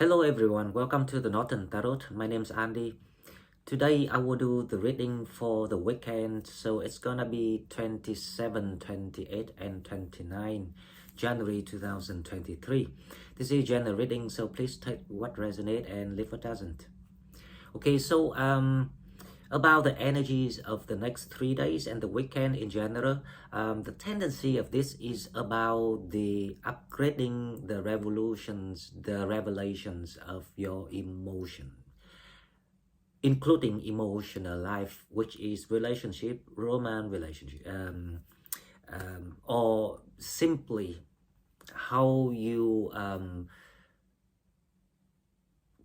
Hello everyone, welcome to the Northern Tarot. My name is Andy. Today I will do the reading for the weekend, so it's gonna be 27, 28 and 29 January 2023. This is general reading, so please take what resonates and leave what doesn't. Okay, so about the energies of the next 3 days and the weekend in general, the tendency of this is about the upgrading the revolutions, the revelations of your emotion, including emotional life, which is relationship, romance relationship, or simply how you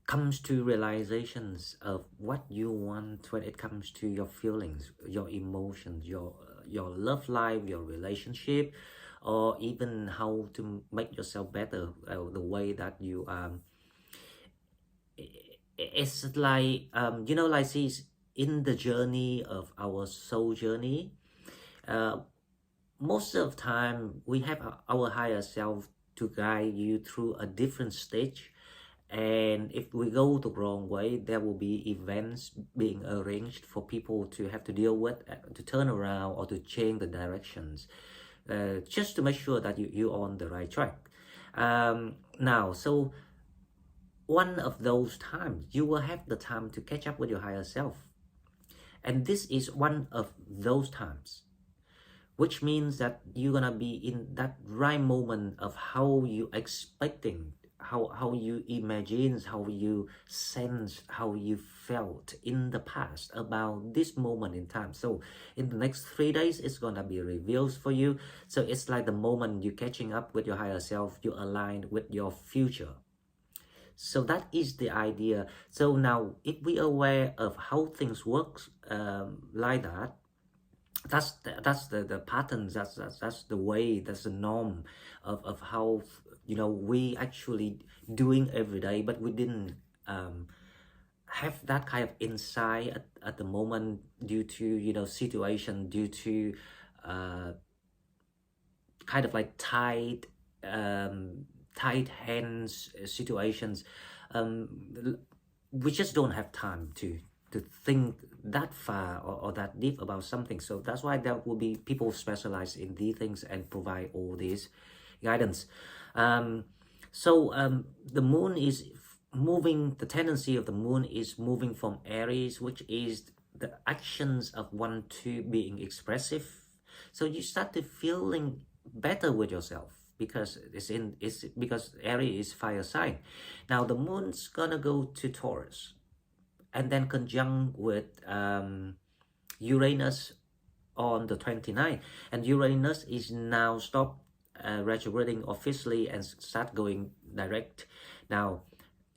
comes to realizations of what you want when it comes to your feelings, your emotions, your love life, your relationship, or even how to make yourself better, the way that you it's like like see, in the journey of our soul journey, most of the time we have our higher self to guide you through a different stage. And if we go the wrong way, there will be events being arranged for people to have to deal with, to turn around or to change the directions, just to make sure that you're on the right track. Now, so one of those times, you will have the time to catch up with your higher self. And this is one of those times, which means that you're gonna be in that right moment of how you expecting, how you imagine, how you sense, how you felt in the past about this moment in time. So in the next 3 days, it's gonna be reveals for you. So it's like the moment you're catching up with your higher self, you align with your future. So that is the idea. So now, if we are aware of how things work, like that, that's the pattern, that's the way, that's the norm of how we actually doing every day, but we didn't have that kind of insight at the moment due to situation, due to kind of like tight hands situations. We just don't have time to think that far or that deep about something. So that's why there will be people specialize in these things and provide all this guidance. The moon is moving, the tendency of the moon is moving from Aries, which is the actions of one to being expressive. So you start to feeling better with yourself because it's because Aries is fire sign. Now the moon's gonna go to Taurus and then conjunct with Uranus on the 29th, and Uranus is now stopped retrograding officially and start going direct. Now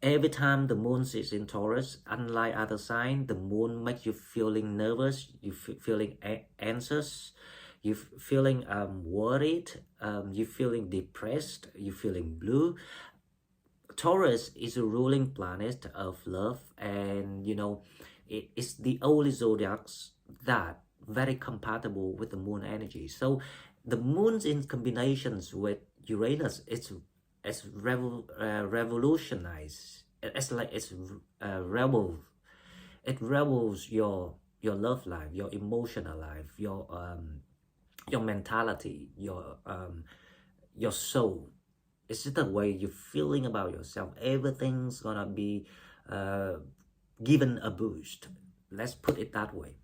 every time the moon is in Taurus, unlike other signs, the moon makes you feeling nervous, you feeling anxious, you feeling worried, you feeling depressed, you feeling blue. Taurus is a ruling planet of love, and it's the only zodiacs that very compatible with the moon energy. So the moon's in combinations with Uranus, it's revolutionized. It's like it's rebel. It rebels your love life, your emotional life, your mentality, your soul. It's just the way you're feeling about yourself. Everything's gonna be given a boost. Let's put it that way.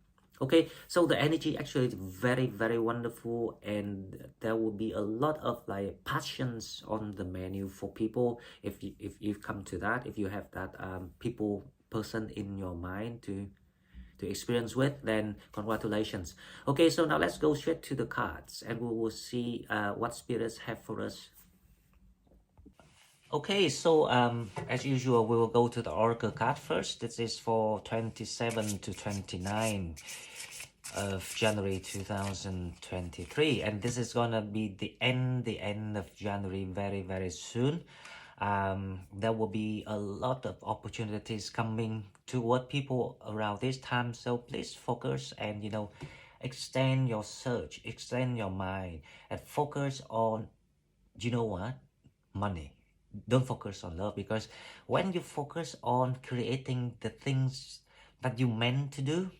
Okay, so the energy actually is very, very wonderful, and there will be a lot of like passions on the menu for people. If you've come to that, if you have that person in your mind to experience with, then congratulations. Okay, so now let's go straight to the cards and we will see what spirits have for us. Okay, so as usual, we will go to the Oracle card first. This is for 27 to 29 of January 2023, and this is gonna be the end of January very, very soon. There will be a lot of opportunities coming toward people around this time, so please focus and extend your search, extend your mind, and focus on, what? Money. don't focus on love, because when you focus on creating the things that you meant to do,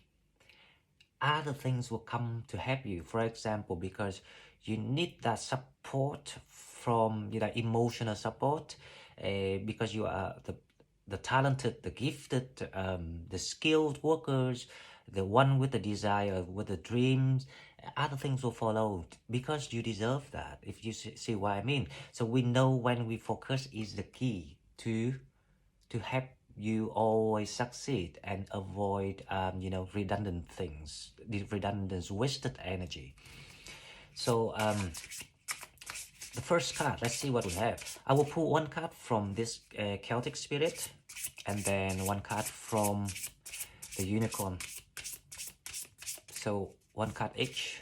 other things will come to help you. For example, because you need that support from, you know, emotional support, because you are the talented, the gifted, the skilled workers, the one with the desire, with the dreams. Other things will follow because you deserve that, if you see what I mean. So we know when we focus is the key to help you always succeed and avoid you know, redundant things, the redundant wasted energy. So the first card, let's see what we have. I will pull one card from this Celtic spirit, and then one card from the unicorn. So one card each.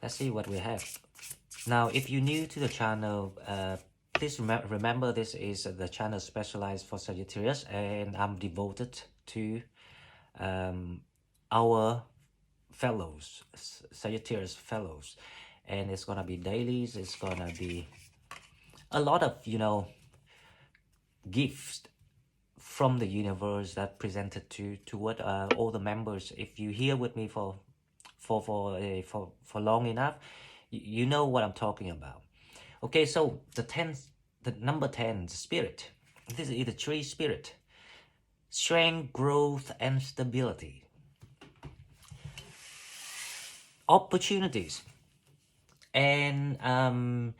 Let's see what we have. Now, if you're new to the channel, please remember this is the channel specialized for Sagittarius, and I'm devoted to our fellows, Sagittarius fellows, and it's gonna be dailies. It's gonna be a lot of, you know, gifts from the universe that presented to what all the members. If you here with me for long enough, you know what I'm talking about. Okay, so the number 10, the spirit. This is the tree spirit. Strength, growth, and stability. Opportunities. And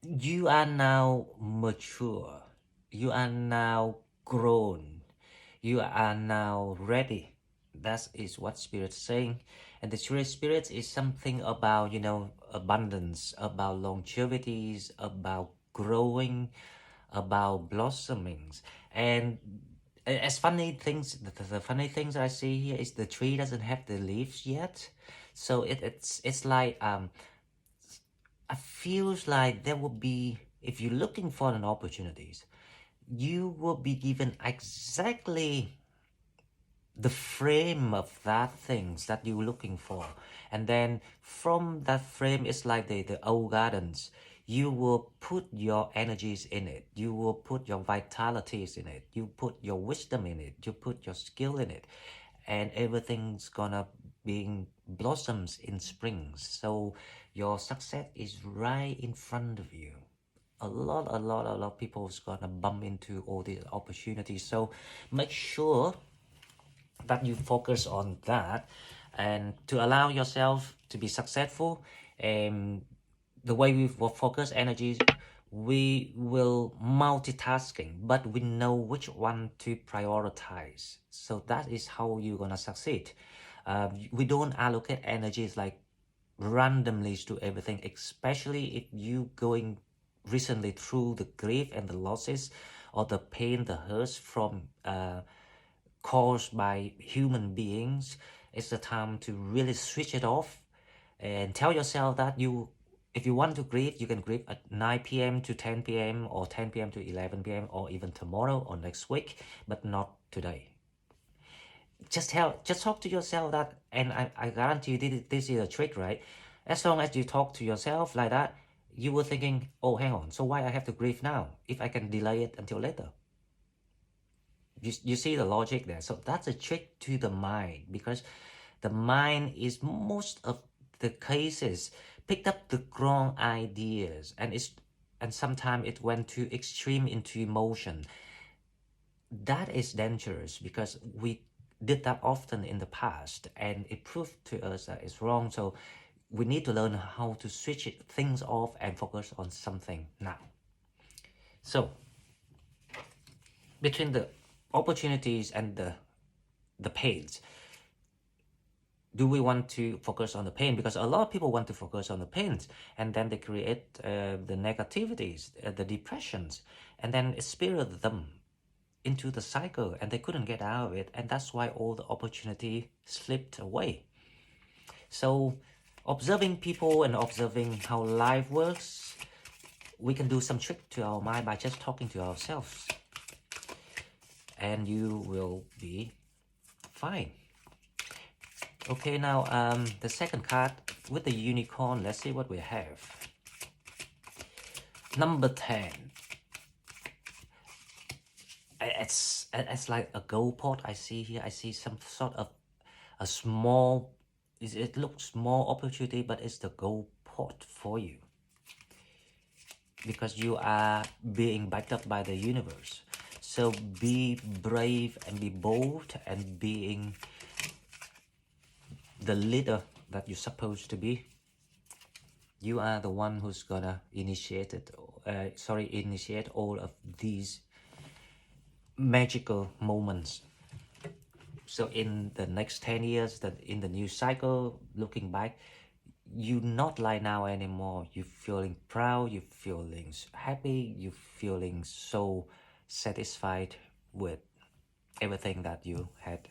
you are now mature. You are now grown. You are now ready. That is what Spirit's saying. And the tree spirit is something about, you know, abundance, about longevities, about growing, about blossomings. And as funny things, the funny things I see here is the tree doesn't have the leaves yet. So it's like I feels like there will be, if you're looking for an opportunities, you will be given exactly the frame of that things that you're looking for. And then from that frame, it's like the old gardens. You will put your energies in it. You will put your vitalities in it. You put your wisdom in it. You put your skill in it. And everything's gonna be blossoms in springs. So your success is right in front of you. A lot of people's gonna bump into all these opportunities. So make sure that you focus on that, and to allow yourself to be successful. The way we will focus energies, we will multitasking, but we know which one to prioritize. So that is how you're gonna succeed. We don't allocate energies like randomly to everything, especially if you going recently through the grief and the losses, or the pain, the hurts from caused by human beings. It's the time to really switch it off and tell yourself that if you want to grieve, you can grieve at 9 p.m. to 10 p.m. or 10 p.m. to 11 p.m. or even tomorrow or next week, but not today. Just talk to yourself that, and I guarantee you this is a trick, right? As long as you talk to yourself like that, you were thinking, oh, hang on, so why I have to grieve now if I can delay it until later? You see the logic there. So that's a trick to the mind, because the mind is most of the cases picked up the wrong ideas, and sometimes it went too extreme into emotion. That is dangerous, because we did that often in the past, and it proved to us that it's wrong. So we need to learn how to switch things off and focus on something now. So between the opportunities and the pains, do we want to focus on the pain? Because a lot of people want to focus on the pains, and then they create the negativities, the depressions, and then it spirit them into the cycle, and they couldn't get out of it, and that's why all the opportunity slipped away. So observing people and observing how life works, we can do some trick to our mind by just talking to ourselves, and you will be fine. Okay, now the second card with the unicorn, let's see what we have. Number 10. It's like a gold pot I see here. I see some sort of a small, it looks small opportunity, but it's the gold pot for you, because you are being backed up by the universe. So be brave and be bold and being the leader that you're supposed to be. You are the one who's gonna initiate it. Initiate all of these magical moments. So in the next 10 years, that in the new cycle, looking back, you not like now anymore. You're feeling proud, you're feeling happy, you're feeling so satisfied with everything that you had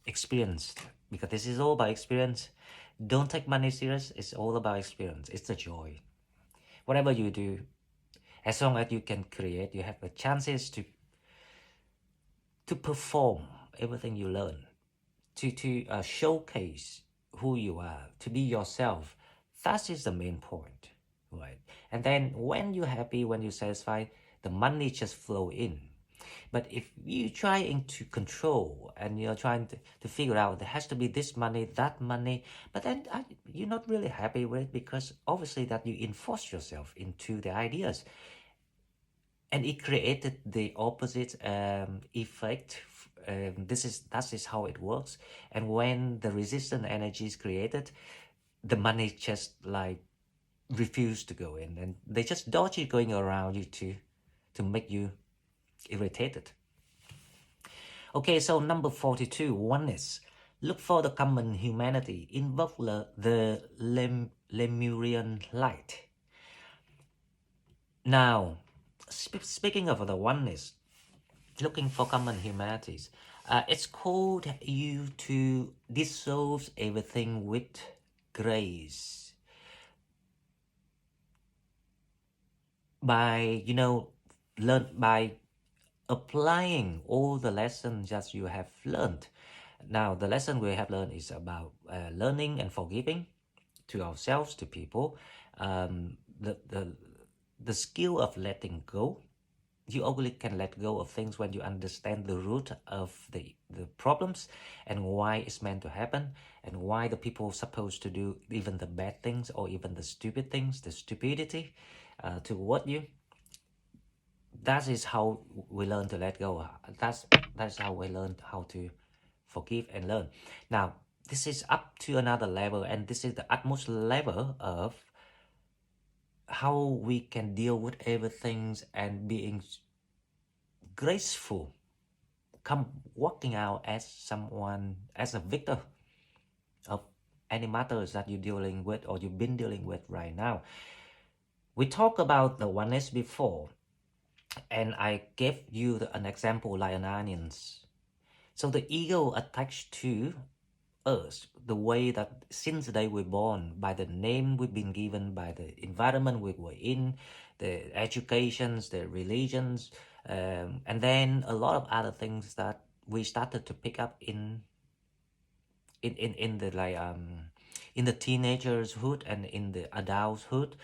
experienced. Because this is all about experience. Don't take money serious. It's all about experience. It's the joy. Whatever you do, as long as you can create, you have the chances to perform everything you learn, to showcase who you are, to be yourself. That is the main point, right? And then when you're happy, when you're satisfied, the money just flow in. But if you're trying to control and you're trying to figure out there has to be this money, that money, but then you're not really happy with it, because obviously that you enforce yourself into the ideas. And it created the opposite effect. That is how it works. And when the resistant energy is created, the money just like refuse to go in, and they just dodge it going around you to make you irritated. Okay, so number 42, oneness. Look for the common humanity. Invoke the Lemurian light. Now, speaking of the oneness, looking for common humanities, it's called you to dissolve everything with grace. By, learn by applying all the lessons that you have learned. Now, the lesson we have learned is about learning and forgiving to ourselves, to people. The skill of letting go. You only can let go of things when you understand the root of the problems and why it's meant to happen, and why the people are supposed to do even the bad things or even the stupid things, the stupidity toward you. That is how we learn to let go. That's how we learn how to forgive and learn. Now, this is up to another level, and this is the utmost level of how we can deal with everything and being graceful, come walking out as someone, as a victor of any matters that you're dealing with or you've been dealing with right now. We talked about the oneness before, and I gave you an example like an onions. So the ego attached to us, the way that since the day we're born, by the name we've been given, by the environment we were in, the educations, the religions, and then a lot of other things that we started to pick up in the like in the teenagershood and in the adulthood,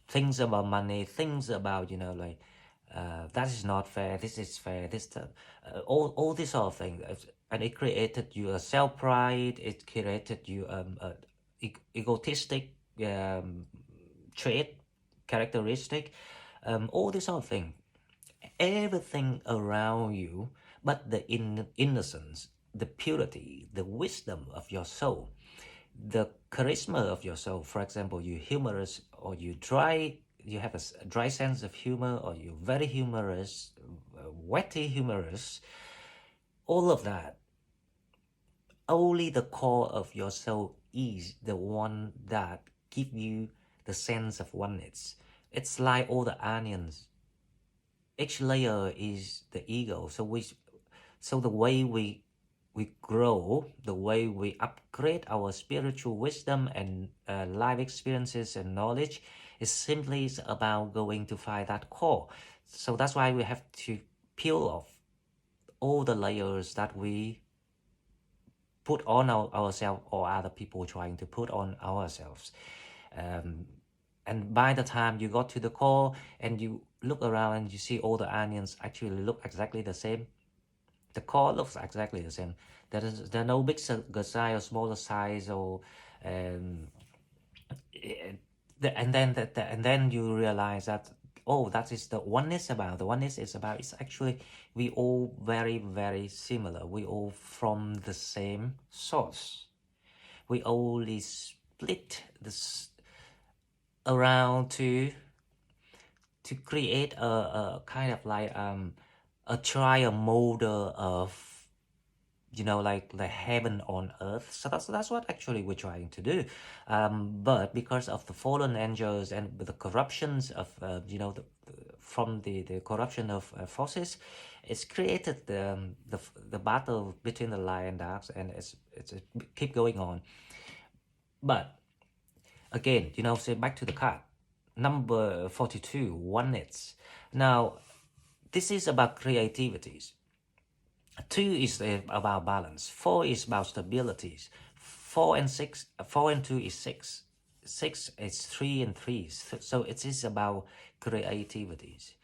things about money, things about that is not fair, this is fair, this all this sort of thing, and it created you a self pride, it created you egotistic trait, characteristic, all this sort of thing, everything around you, but the innocence, the purity, the wisdom of your soul, the charisma of your soul. For example, you're humorous, or you have a dry sense of humor, or you're very humorous, witty humorous, all of that. Only the core of your soul is the one that give you the sense of oneness. It's like all the onions. Each layer is the ego. So the way we grow, the way we upgrade our spiritual wisdom and life experiences and knowledge is simply about going to find that core. So that's why we have to peel off all the layers that we put on ourselves, or other people trying to put on ourselves. And by the time you got to the core and you look around and you see all the onions actually look exactly the same, the core looks exactly the same. There are no big size or smaller size, or um, and then you realize that, oh, that is the oneness about. The oneness is about, it's actually we all very similar. We all from the same source. We only split this around to create a kind of like a trial model of, you know, like the heaven on earth. So that's what actually we're trying to do. But because of the fallen angels and the corruptions of you know, from the corruption of forces, it's created the battle between the light and dark, and it's keep going on. But again, you know, say back to the card number 42, oneness. Now this is about creativities. 2 is about balance. 4 is about stabilities. 4 and 6, 4 and 2 is 6. 6 is 3 and 3. So it is about creativities.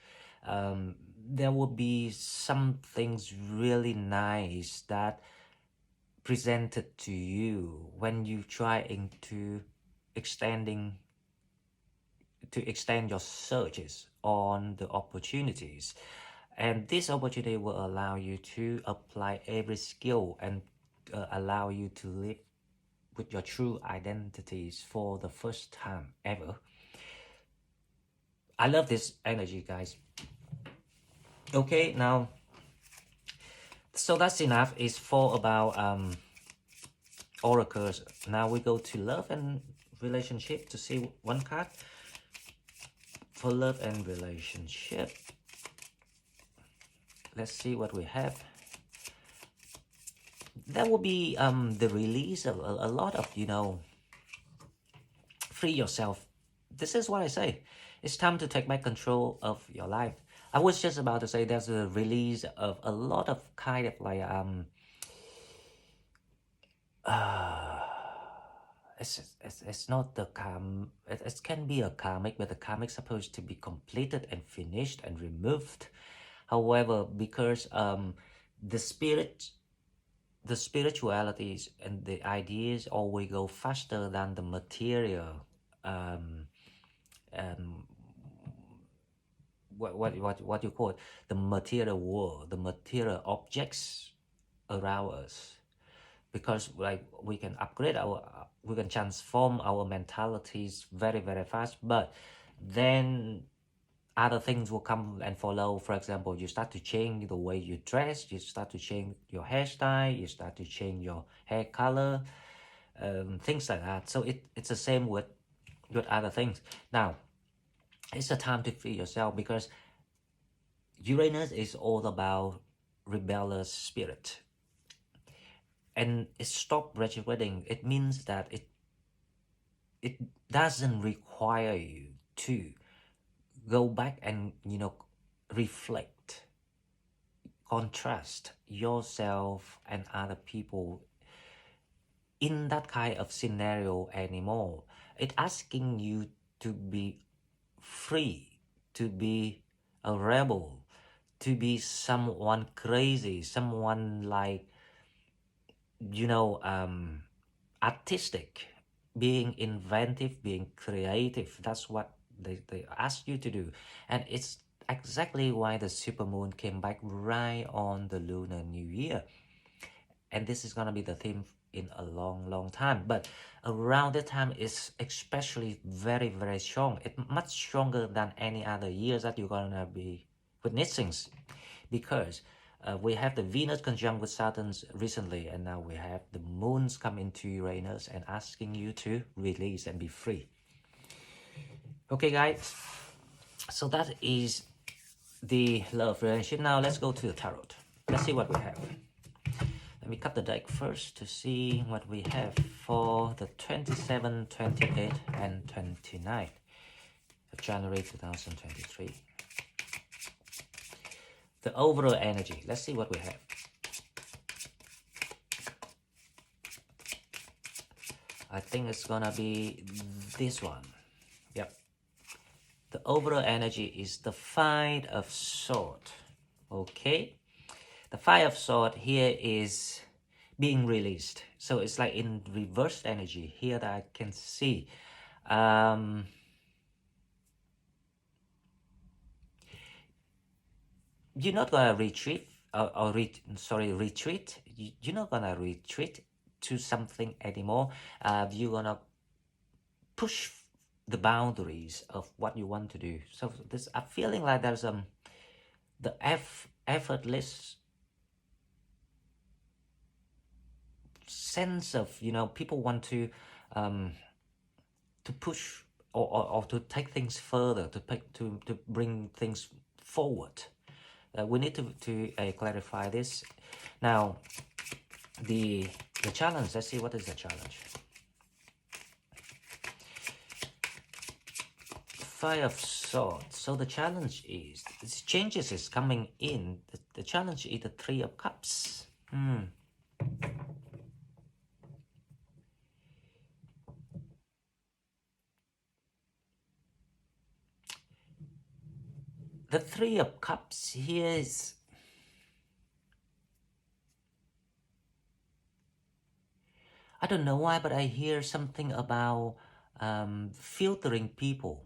There will be some things really nice that presented to you when you trying to extend your searches on the opportunities. And this opportunity will allow you to apply every skill and allow you to live with your true identities for the first time ever. I love this energy, guys. Okay, now, so that's enough. It's for about oracles. Now we go to love and relationship to see one card for love and relationship. Let's see what we have. That will be the release of a lot of, you know, free yourself. This is what I say. It's time to take back control of your life. I was just about to say there's a release of a lot of kind of like it's not the it can be a karmic, but the karmic supposed to be completed and finished and removed. However, because the spiritualities and the ideas always go faster than the material, what you call it, the material world, the material objects around us. Because like we can upgrade we can transform our mentalities very fast, but then other things will come and follow. For example, you start to change the way you dress, you start to change your hairstyle, you start to change your hair color, things like that. So it's the same with other things. Now it's a time to free yourself, because Uranus is all about rebellious spirit, and it stopped retrograding. It means that it doesn't require you to go back and, you know, reflect, contrast yourself and other people in that kind of scenario anymore. It's asking you to be free, to be a rebel, to be someone crazy, someone like, you know, artistic, being inventive, being creative. That's what they ask you to do. And it's exactly why the supermoon came back right on the Lunar New Year. And this is gonna be the theme in a long time. But around that time is especially very strong. It's much stronger than any other years that you're gonna be witnessing, because we have the Venus conjunct with Saturn recently, and now we have the moons come into Uranus and asking you to release and be free. Okay, guys, so that is the love relationship. Now let's go to the tarot. Let's see what we have. Let me cut the deck first to see what we have for the 27, 28, and 29 of January 2023. The overall energy. Let's see what we have. I think it's gonna be this one. Yep. The overall energy is the Five of Swords. Okay, the Five of Swords here is being released, so it's like in reverse energy here that I can see. You're not gonna retreat retreat. You're not gonna retreat to something anymore. You're gonna push the boundaries of what you want to do. So this, I'm feeling like there's the effortless sense of, you know, people want to push or to take things further, to bring things forward. We need to clarify this. Now, the challenge, let's see, what is the challenge? Five of Swords. So the challenge is, this changes is coming in. The challenge is the Three of Cups. The Three of Cups here is, I don't know why, but I hear something about filtering people.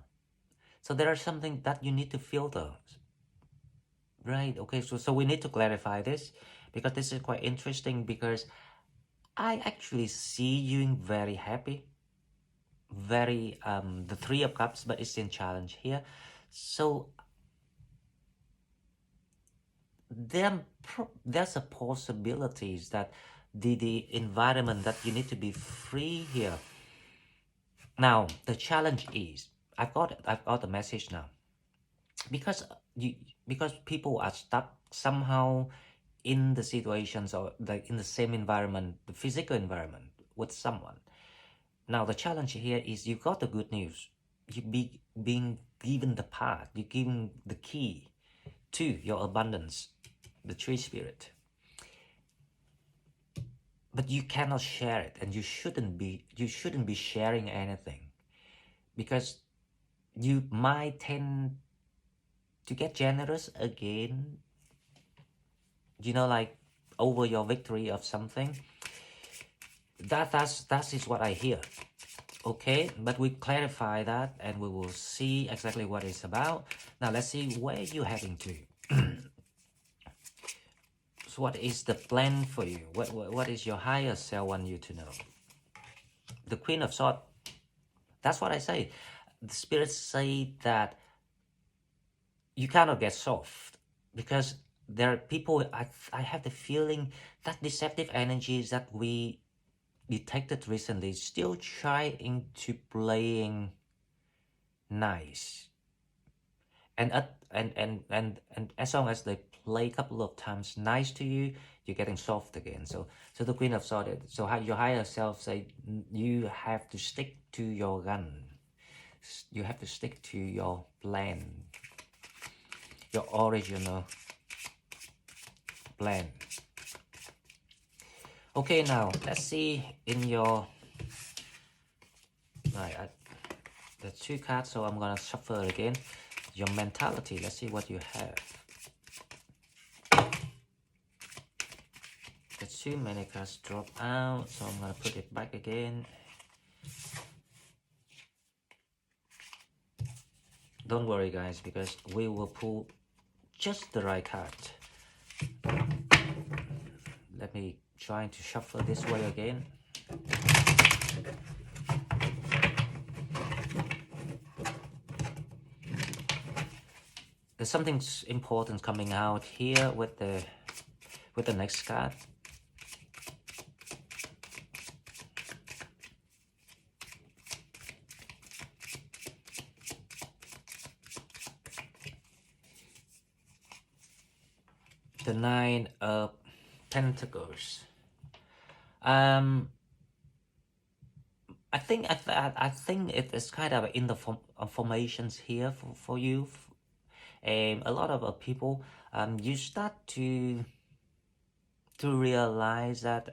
So there is something that you need to filter. Right, okay, so we need to clarify this, because this is quite interesting, because I actually see you very happy, very, the Three of Cups, but it's in challenge here. So there's a possibilities that the environment that you need to be free here. Now the challenge is, I've got the message now, because people are stuck somehow in the situations, or like in the same environment, the physical environment with someone. Now the challenge here is, you got the good news. Being given the path, you're given the key to your abundance, the tree spirit. But you cannot share it, and you shouldn't be sharing anything, because you might tend to get generous again, you know, like over your victory of something. That is what I hear. Okay, but we clarify that, and we will see exactly what it's about. Now let's see where you're heading to. So what is the plan for you? What is your higher self want you to know? The Queen of Swords. That's what I say. The spirits say that you cannot get soft, because there are people, I have the feeling that deceptive energies that we detected recently still trying to playing nice, and as long as they play a couple of times nice to you, you're getting soft again. So the Queen of Swords, so your higher self say you have to stick to your gun, you have to stick to your plan, your original plan. Okay, now let's see in your, right, the two cards, so I'm gonna shuffle again. Your mentality, let's see what you have. The too many cards drop out, so I'm gonna put it back again. Don't worry guys, because we will pull just the right card. Let me try to shuffle this way again. There's something important coming out here with the next card. The Nine of Pentacles. I think it is kind of in the formations here for you. A lot of people, you start to realize that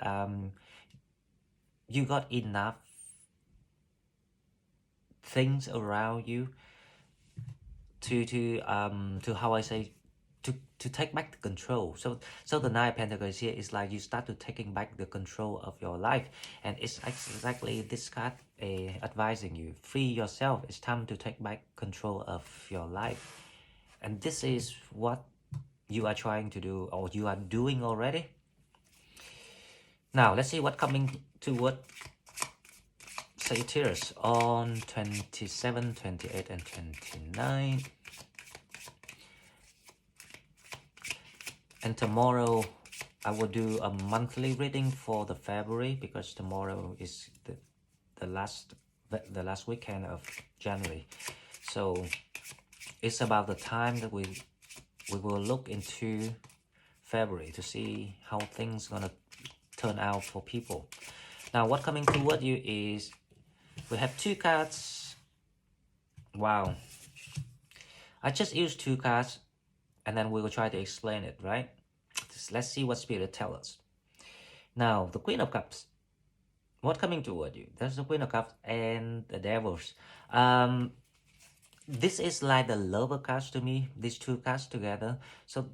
you got enough things around you. to how I say, to take back the control. So the Nine of Pentacles here is like you start to taking back the control of your life, and it's exactly this card advising you, free yourself. It's time to take back control of your life, and this is what you are trying to do, or you are doing already. Now let's see what coming toward Sagittarius on 27, 28, and 29. And tomorrow I will do a monthly reading for the February, because tomorrow is the last weekend of January. So it's about the time that we will look into February to see how things gonna turn out for people. Now what coming toward you is, we have two cards. Wow. I just used two cards and then we will try to explain it, right? Let's see what Spirit tells us. Now, the Queen of Cups. What coming toward you? There's the Queen of Cups and the Devils. This is like the Lover cards to me, these two cards together. So,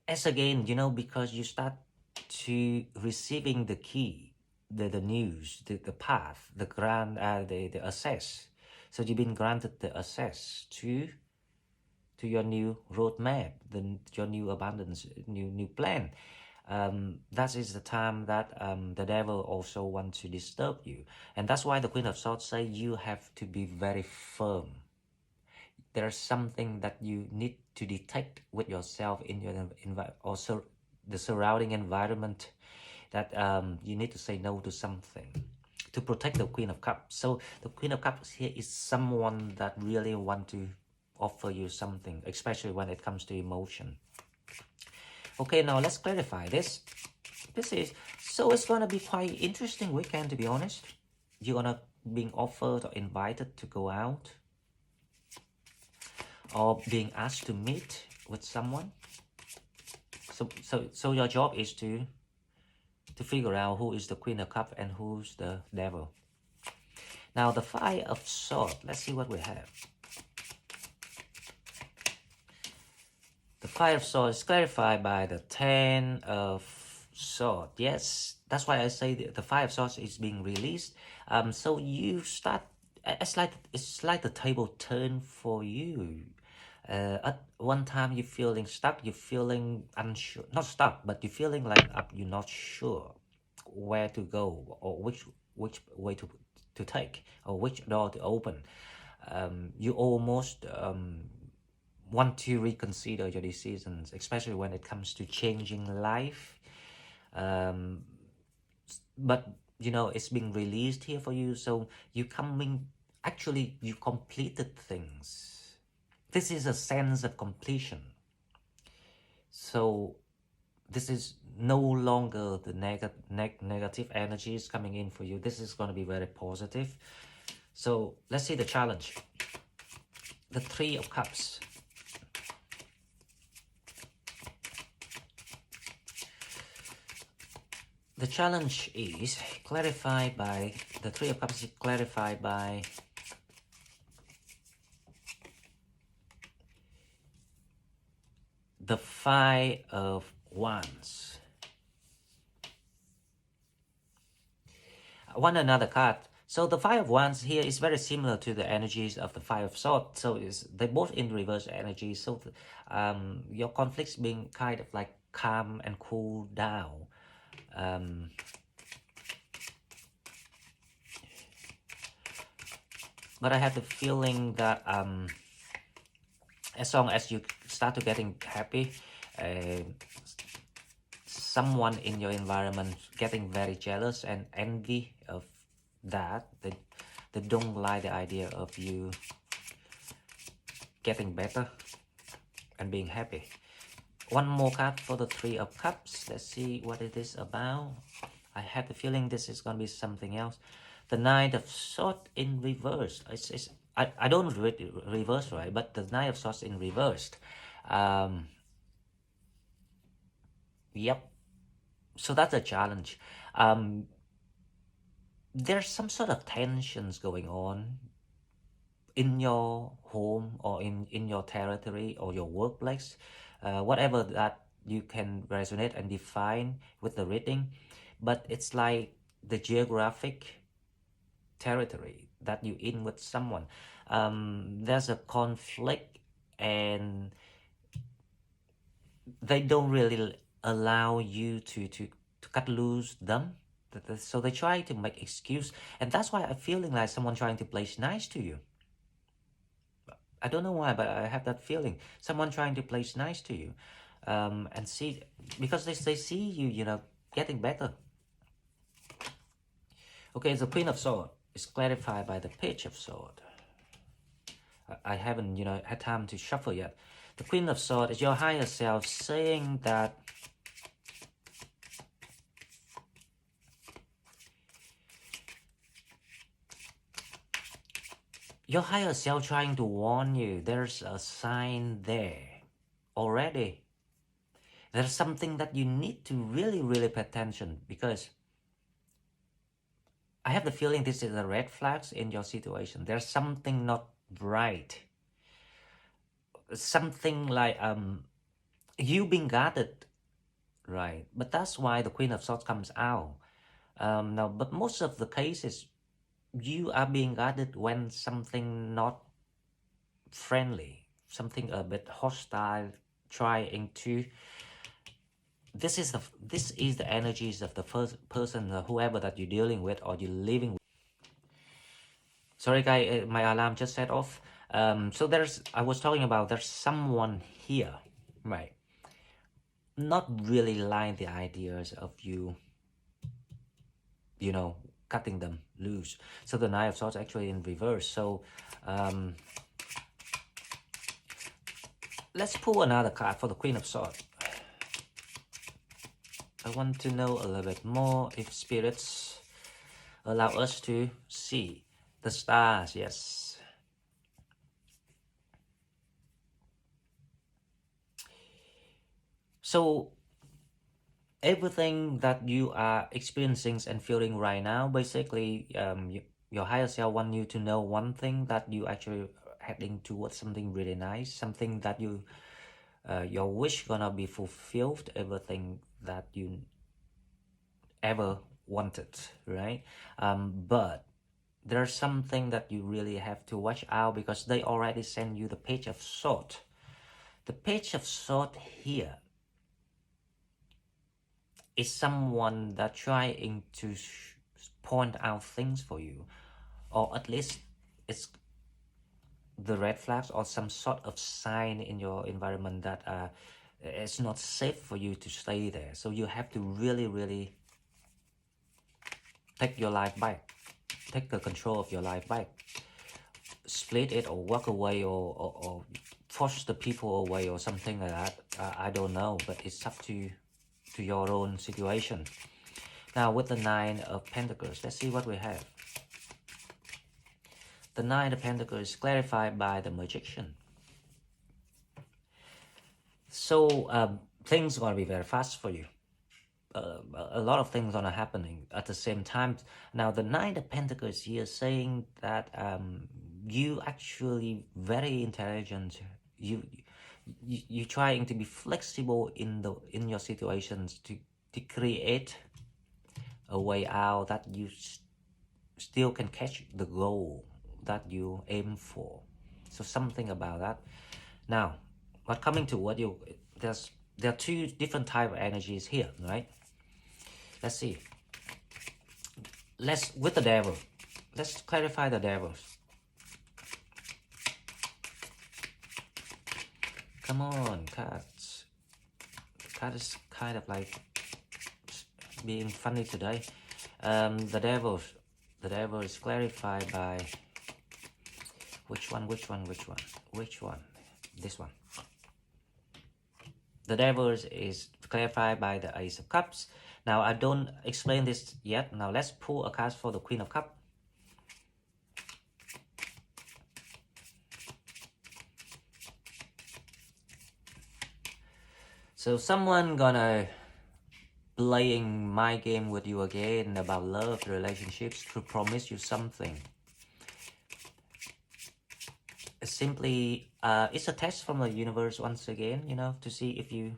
as again, you know, because you start to receiving the key, the news, the path, the access. So you've been granted the access to your new roadmap, your new abundance, new plan. That is the time that the devil also wants to disturb you, and that's why the Queen of Swords say you have to be very firm. There's something that you need to detect with yourself in your also the surrounding environment, that you need to say no to something to protect the Queen of Cups. So the Queen of Cups here is someone that really want to offer you something, especially when it comes to emotion. Okay, now let's clarify this. So it's gonna be quite interesting weekend, to be honest. You're gonna being offered or invited to go out, or being asked to meet with someone. So your job is to figure out who is the Queen of Cups and who's the devil. Now the Five of Swords. Let's see what we have. The Five of Swords is clarified by the Ten of Swords. Yes, that's why I say the Five of Swords is being released. So you start. It's like the table turn for you. At one time you're feeling stuck. You're feeling unsure. Not stuck, but you're feeling like you're not sure where to go, or which way to take, or which door to open. You almost want to reconsider your decisions, especially when it comes to changing life. But you know, it's being released here for you, so you completed things. This is a sense of completion. So this is no longer the negative energies coming in for you. This is going to be very positive. So let's see the challenge. The Three of Cups. The challenge is clarified by the Three of Cups. Is clarified by the Five of Wands. One another card. So the Five of Wands here is very similar to the energies of the Five of Swords. So they're both in reverse energy. So your conflicts being kind of like calm and cool down. But I have the feeling that as long as you start to getting happy, someone in your environment getting very jealous and envy of that, they don't like the idea of you getting better and being happy. One more card for the Three of Cups. Let's see what it is about. I have the feeling this is going to be something else. The Knight of Swords in reverse. I don't read it reverse, right? But the Knight of Swords in reversed. Yep. So that's a challenge. There's some sort of tensions going on in your home or in your territory or your workplace, whatever that you can resonate and define with the reading, but it's like the geographic territory that you in with someone. There's a conflict and they don't really allow you to cut loose them. So they try to make excuse, and that's why I'm feeling like someone trying to play nice to you. I don't know why, but I have that feeling. Someone trying to play nice to you, and see, because they see you, getting better. Okay, the Queen of Swords is clarified by the Page of Swords. I haven't, had time to shuffle yet. The Queen of Swords is your higher self saying that your higher self trying to warn you. There's a sign there already. There's something that you need to really, really pay attention, because I have the feeling this is a red flags in your situation. There's something not right. Something like you being guarded, right? But that's why the Queen of Swords comes out. Now, but most of the cases, you are being guarded when something not friendly, something a bit hostile, trying to. This is the energies of the first person, whoever that you're dealing with or you're living with. Sorry, guys, my alarm just set off. So I was talking about there's someone here, right? Not really like the ideas of you, cutting them loose. So the Knight of Swords actually in reverse. So let's pull another card for the Queen of Swords. I want to know a little bit more if spirits allow us to see the stars. Yes. So everything that you are experiencing and feeling right now, basically, your higher self want you to know one thing, that you actually heading towards something really nice, something that your wish gonna be fulfilled, everything that you ever wanted, right? But there's something that you really have to watch out, because they already send you the Page of Swords. The Page of Swords here is someone that trying to point out things for you, or at least it's the red flags or some sort of sign in your environment that it's not safe for you to stay there. So you have to really, really take your life back, take the control of your life back, split it or walk away, or force the people away or something like that. I don't know, but it's up to your own situation. Now with the Nine of Pentacles, let's see what we have. The Nine of Pentacles is clarified by the Magician. So things are going to be very fast for you. A lot of things are happening at the same time. Now the Nine of Pentacles here saying that you actually very intelligent. You trying to be flexible in your situations to create a way out that you still can catch the goal that you aim for. So something about that. Now, but coming to what there are two different type of energies here, right? Let's see. With the Devil. Let's clarify the Devils. Come on, cards. The card is kind of like being funny today. The Devil is clarified by which one? This one. The Devil is clarified by the Ace of Cups. Now I don't explain this yet. Now let's pull a card for the Queen of Cups. So someone gonna playing my game with you again about love, relationships, to promise you something. simply it's a test from the universe once again, you know, to see if you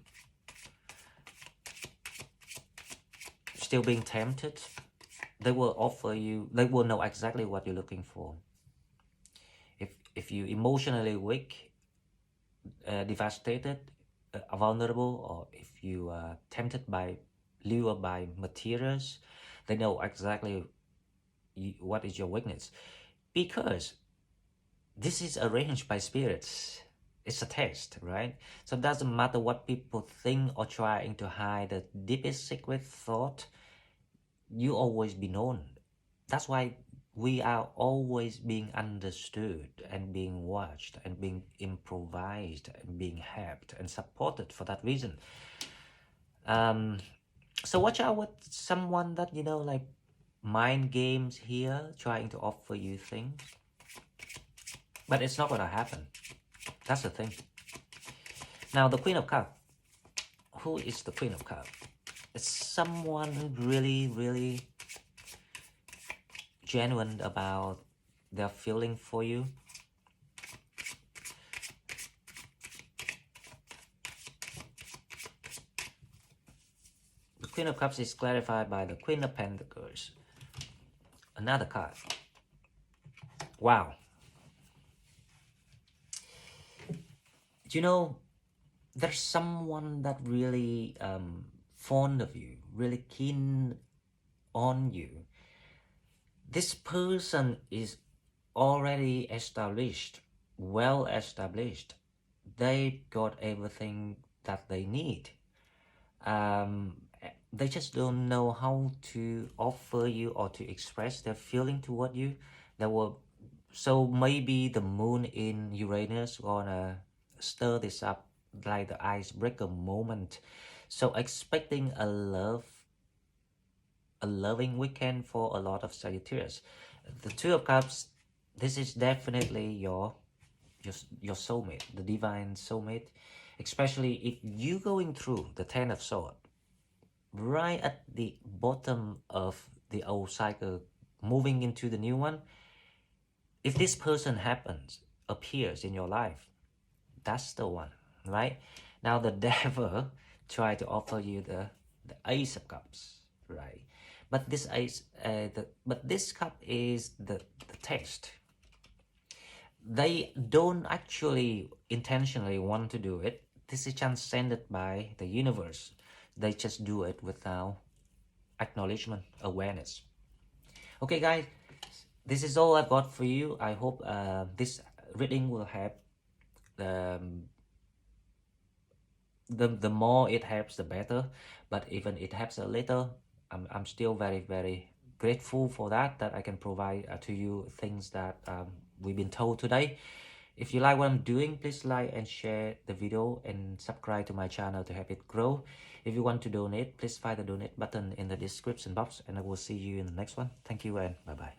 still being tempted. They will offer you, they will know exactly what you're looking for. If you emotionally weak, devastated, vulnerable, or if you are tempted by, lured by materials, they know exactly what is your weakness, because this is arranged by spirits. It's a test, right? So it doesn't matter what people think or trying to hide the deepest secret thought, you always be known. That's why we are always being understood and being watched and being improvised and being helped and supported for that reason. So watch out with someone that, you know, like mind games here, trying to offer you things. But it's not gonna happen. That's the thing. Now the Queen of Cups. Who is the Queen of Cups? It's someone really, really genuine about their feeling for you. The Queen of Cups is clarified by the Queen of Pentacles. Another card. Wow. You know, there's someone that really fond of you, really keen on you. This person is already established, well established. They got everything that they need. They just don't know how to offer you or to express their feeling toward you. So maybe the moon in Uranus gonna stir this up like the icebreaker moment. So expecting a loving weekend for a lot of Sagittarius. The Two of Cups, this is definitely your soulmate, the divine soulmate. Especially if you going through the Ten of Swords, right at the bottom of the old cycle, moving into the new one. If this person appears in your life, that's the one, right? Now the devil try to offer you the Ace of Cups, right? But this this cup is the test. They don't actually intentionally want to do it. This is transcended by the universe. They just do it without acknowledgement, awareness. Okay, guys, this is all I've got for you. I hope this reading will help. The more it helps, the better. But even it helps a little, I'm still very, very grateful for that I can provide to you things that we've been told today. If you like what I'm doing, please like and share the video and subscribe to my channel to help it grow. If you want to donate, please find the donate button in the description box, and I will see you in the next one. Thank you and bye bye.